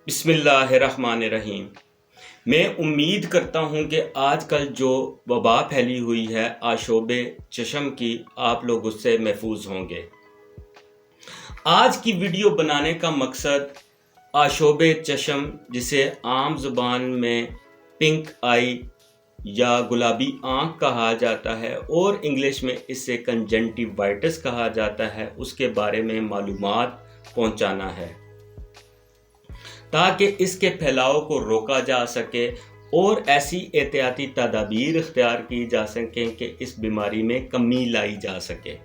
بسم اللہ الرحمن الرحیم۔ میں امید کرتا ہوں کہ آج کل جو وبا پھیلی ہوئی ہے آشوب چشم کی، آپ لوگ اس سے محفوظ ہوں گے۔ آج کی ویڈیو بنانے کا مقصد آشوب چشم، جسے عام زبان میں پنک آئی یا گلابی آنکھ کہا جاتا ہے اور انگلش میں اسے کنجنکٹیوائٹس کہا جاتا ہے، اس کے بارے میں معلومات پہنچانا ہے تاکہ اس کے پھیلاؤ کو روکا جا سکے اور ایسی احتیاطی تدابیر اختیار کی جا سکیں کہ اس بیماری میں کمی لائی جا سکے۔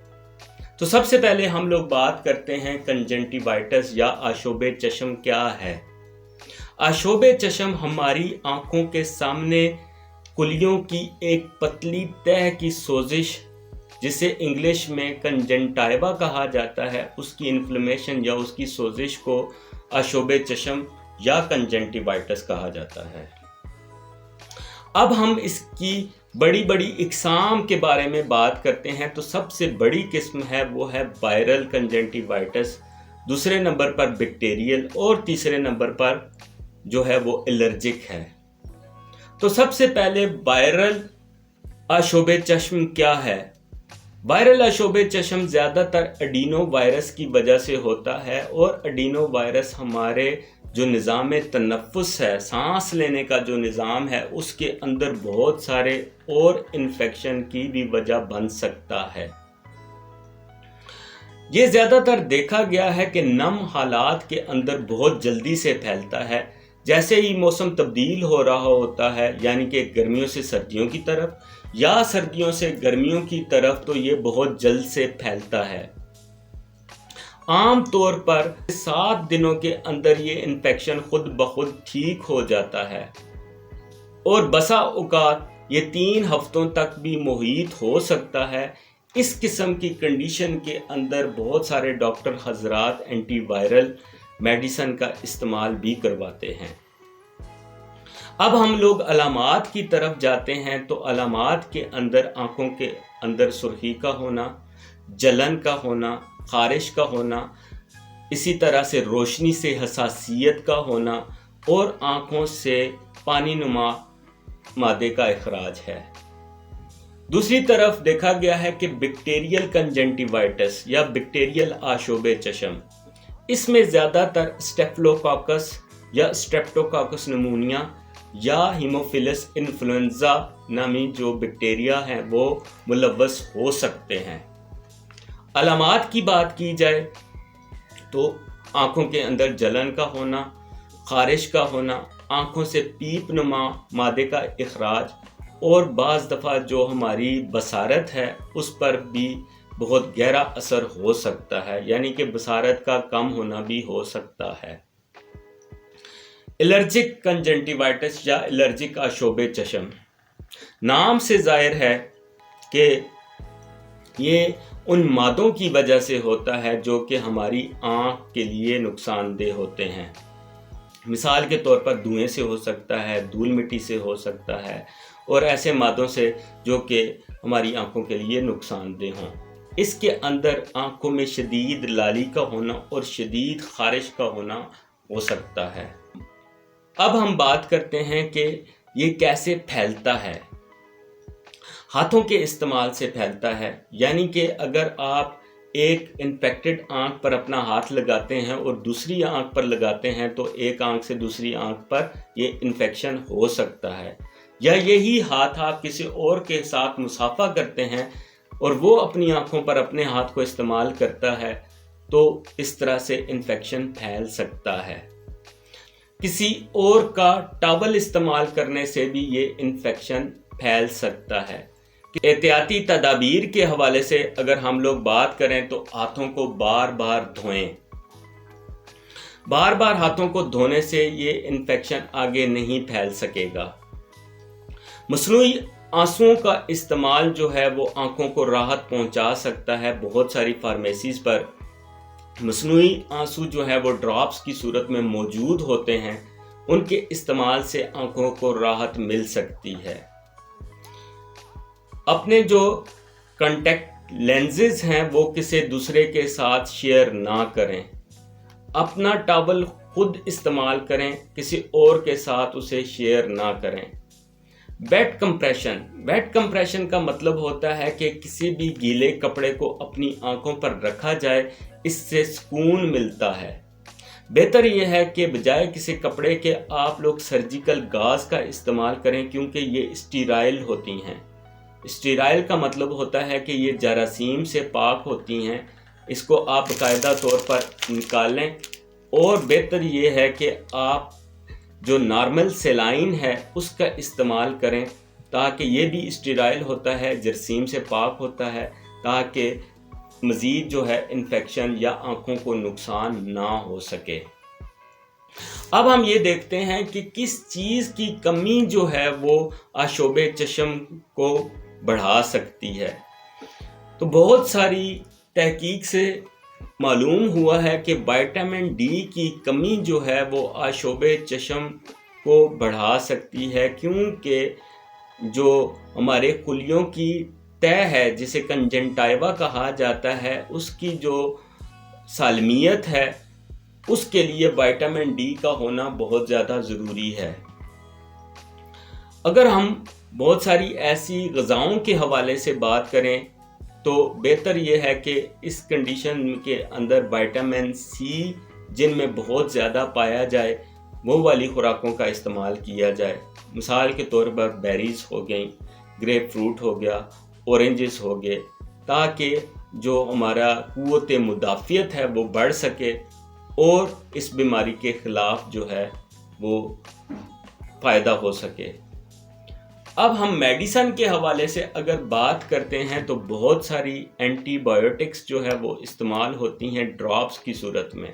تو سب سے پہلے ہم لوگ بات کرتے ہیں کنجنکٹیوائٹس یا آشوب چشم کیا ہے۔ آشوب چشم ہماری آنکھوں کے سامنے کلیوں کی ایک پتلی تہہ کی سوزش، جسے انگلش میں کنجنٹائوا کہا جاتا ہے، اس کی انفلیمیشن یا اس کی سوزش کو آشوب چشم یا کنجنکٹیوائٹس کہا جاتا ہے۔ اب ہم اس کی بڑی بڑی اقسام کے بارے میں بات کرتے ہیں۔ تو سب سے بڑی قسم ہے وہ ہے وائرل کنجنکٹیوائٹس، دوسرے نمبر پر بیکٹیریل اور تیسرے نمبر پر جو ہے وہ الرجک ہے۔ تو سب سے پہلے وائرل آشوب چشم کیا ہے؟ وائرل آشوب چشم زیادہ تر اڈینو وائرس کی وجہ سے ہوتا ہے، اور اڈینو وائرس ہمارے جو نظام تنفس ہے، سانس لینے کا جو نظام ہے، اس کے اندر بہت سارے اور انفیکشن کی بھی وجہ بن سکتا ہے۔ یہ زیادہ تر دیکھا گیا ہے کہ نم حالات کے اندر بہت جلدی سے پھیلتا ہے۔ جیسے ہی موسم تبدیل ہو رہا ہوتا ہے، یعنی کہ گرمیوں سے سردیوں کی طرف یا سردیوں سے گرمیوں کی طرف، تو یہ بہت جلد سے پھیلتا ہے۔ عام طور پر 7 دنوں کے اندر یہ انفیکشن خود بخود ٹھیک ہو جاتا ہے، اور بسا اوقات یہ 3 ہفتوں تک بھی محیط ہو سکتا ہے۔ اس قسم کی کنڈیشن کے اندر بہت سارے ڈاکٹر حضرات اینٹی وائرل میڈیسن کا استعمال بھی کرواتے ہیں۔ اب ہم لوگ علامات کی طرف جاتے ہیں۔ تو علامات کے اندر آنکھوں کے اندر سرخی کا ہونا، جلن کا ہونا، خارش کا ہونا، اسی طرح سے روشنی سے حساسیت کا ہونا، اور آنکھوں سے پانی نما مادے کا اخراج ہے۔ دوسری طرف دیکھا گیا ہے کہ بیکٹیریل کنجنکٹیوائٹس یا بیکٹیریل آشوب چشم، اس میں زیادہ تر اسٹیفلوکاکس یا اسٹریپٹوکاکس نمونیا یا ہیموفیلس انفلوئنزا نامی جو بیکٹیریا ہیں وہ ملوث ہو سکتے ہیں۔ علامات کی بات کی جائے تو آنکھوں کے اندر جلن کا ہونا، خارش کا ہونا، آنکھوں سے پیپ نما مادے کا اخراج، اور بعض دفعہ جو ہماری بصارت ہے اس پر بھی بہت گہرا اثر ہو سکتا ہے، یعنی کہ بصارت کا کم ہونا بھی ہو سکتا ہے۔ الرجک کنجنکٹیوائٹس یا الرجک آشوب چشم، نام سے ظاہر ہے کہ یہ ان مادوں کی وجہ سے ہوتا ہے جو کہ ہماری آنکھ کے لیے نقصان دہ ہوتے ہیں۔ مثال کے طور پر دھوئیں سے ہو سکتا ہے، دھول مٹی سے ہو سکتا ہے، اور ایسے مادوں سے جو کہ ہماری آنکھوں کے لیے نقصان دہ ہوں۔ اس کے اندر آنکھوں میں شدید لالی کا ہونا اور شدید خارش کا ہونا ہو سکتا ہے۔ اب ہم بات کرتے ہیں کہ یہ کیسے پھیلتا ہے۔ ہاتھوں کے استعمال سے پھیلتا ہے، یعنی کہ اگر آپ ایک انفیکٹڈ آنکھ پر اپنا ہاتھ لگاتے ہیں اور دوسری آنکھ پر لگاتے ہیں تو ایک آنکھ سے دوسری آنکھ پر یہ انفیکشن ہو سکتا ہے، یا یہی ہاتھ آپ کسی اور کے ساتھ مصافحہ کرتے ہیں اور وہ اپنی آنکھوں پر اپنے ہاتھ کو استعمال کرتا ہے، تو اس طرح سے انفیکشن پھیل سکتا ہے۔ کسی اور کا ٹاول استعمال کرنے سے بھی یہ انفیکشن پھیل سکتا ہے۔ احتیاطی تدابیر کے حوالے سے اگر ہم لوگ بات کریں تو ہاتھوں کو بار بار دھوئیں۔ بار بار ہاتھوں کو دھونے سے یہ انفیکشن آگے نہیں پھیل سکے گا۔ مصنوعی آنسوؤں کا استعمال جو ہے وہ آنکھوں کو راحت پہنچا سکتا ہے۔ بہت ساری فارمیسیز پر مصنوعی آنسو جو ہے وہ ڈراپس کی صورت میں موجود ہوتے ہیں، ان کے استعمال سے آنکھوں کو راحت مل سکتی ہے۔ اپنے جو کنٹیکٹ لینزز ہیں وہ کسی دوسرے کے ساتھ شیئر نہ کریں۔ اپنا ٹاول خود استعمال کریں، کسی اور کے ساتھ اسے شیئر نہ کریں۔ ویٹ کمپریشن، ویٹ کمپریشن کا مطلب ہوتا ہے کہ کسی بھی گیلے کپڑے کو اپنی آنکھوں پر رکھا جائے، اس سے سکون ملتا ہے۔ بہتر یہ ہے کہ بجائے کسی کپڑے کے آپ لوگ سرجیکل گاز کا استعمال کریں، کیونکہ یہ اسٹیرائل ہوتی ہیں۔ اسٹیرائل کا مطلب ہوتا ہے کہ یہ جراثیم سے پاک ہوتی ہیں۔ اس کو آپ باقاعدہ طور پر نکالیں، اور بہتر یہ ہے کہ آپ جو نارمل سیلائن ہے اس کا استعمال کریں، تاکہ یہ بھی اسٹیرائل ہوتا ہے، جراثیم سے پاک ہوتا ہے، تاکہ مزید جو ہے انفیکشن یا آنکھوں کو نقصان نہ ہو سکے۔ اب ہم یہ دیکھتے ہیں کہ کس چیز کی کمی جو ہے وہ آشوب چشم کو بڑھا سکتی ہے۔ تو بہت ساری تحقیق سے معلوم ہوا ہے کہ وٹامن ڈی کی کمی جو ہے وہ آشوب چشم کو بڑھا سکتی ہے، کیونکہ جو ہمارے خلیوں کی تہ ہے جسے کنجنٹائیوا کہا جاتا ہے، اس کی جو سالمیت ہے اس کے لیے وٹامن ڈی کا ہونا بہت زیادہ ضروری ہے۔ اگر ہم بہت ساری ایسی غذاؤں کے حوالے سے بات کریں تو بہتر یہ ہے کہ اس کنڈیشن کے اندر وٹامن سی جن میں بہت زیادہ پایا جائے وہ والی خوراکوں کا استعمال کیا جائے۔ مثال کے طور پر بیریز ہو گئیں، گریپ فروٹ ہو گیا، اورنجز ہو گئے، تاکہ جو ہمارا قوت مدافعت ہے وہ بڑھ سکے اور اس بیماری کے خلاف جو ہے وہ فائدہ ہو سکے۔ اب ہم میڈیسن کے حوالے سے اگر بات کرتے ہیں تو بہت ساری اینٹی بایوٹکس جو ہے وہ استعمال ہوتی ہیں ڈراپس کی صورت میں۔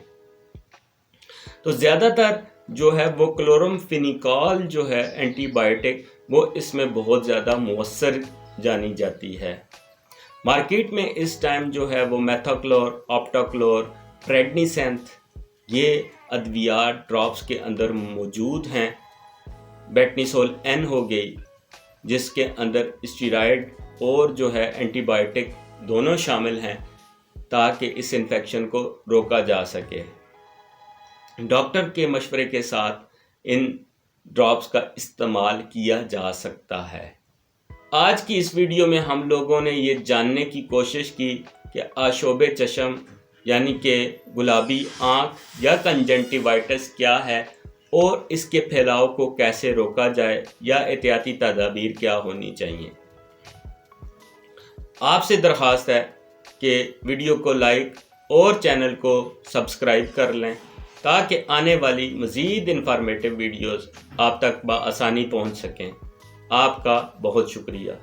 تو زیادہ تر جو ہے وہ کلورم فینیکال جو ہے اینٹی بایوٹک وہ اس میں بہت زیادہ مؤثر جانی جاتی ہے۔ مارکیٹ میں اس ٹائم جو ہے وہ میتھاکلور، آپٹاکلور، پریڈنیسنتھ یہ ادویات ڈراپس کے اندر موجود ہیں۔ بیٹنیسول این ہو گئی جس کے اندر اسٹیرائڈ اور جو ہے اینٹی بایوٹک دونوں شامل ہیں، تاکہ اس انفیکشن کو روکا جا سکے۔ ڈاکٹر کے مشورے کے ساتھ ان ڈراپس کا استعمال کیا جا سکتا ہے۔ آج کی اس ویڈیو میں ہم لوگوں نے یہ جاننے کی کوشش کی کہ آشوب چشم یعنی کہ گلابی آنکھ یا کنجنٹیوائٹس کیا ہے اور اس کے پھیلاؤ کو کیسے روکا جائے یا احتیاطی تدابیر کیا ہونی چاہیے۔ آپ سے درخواست ہے کہ ویڈیو کو لائک اور چینل کو سبسکرائب کر لیں، تاکہ آنے والی مزید انفارمیٹیو ویڈیوز آپ تک بآسانی پہنچ سکیں۔ آپ کا بہت شکریہ۔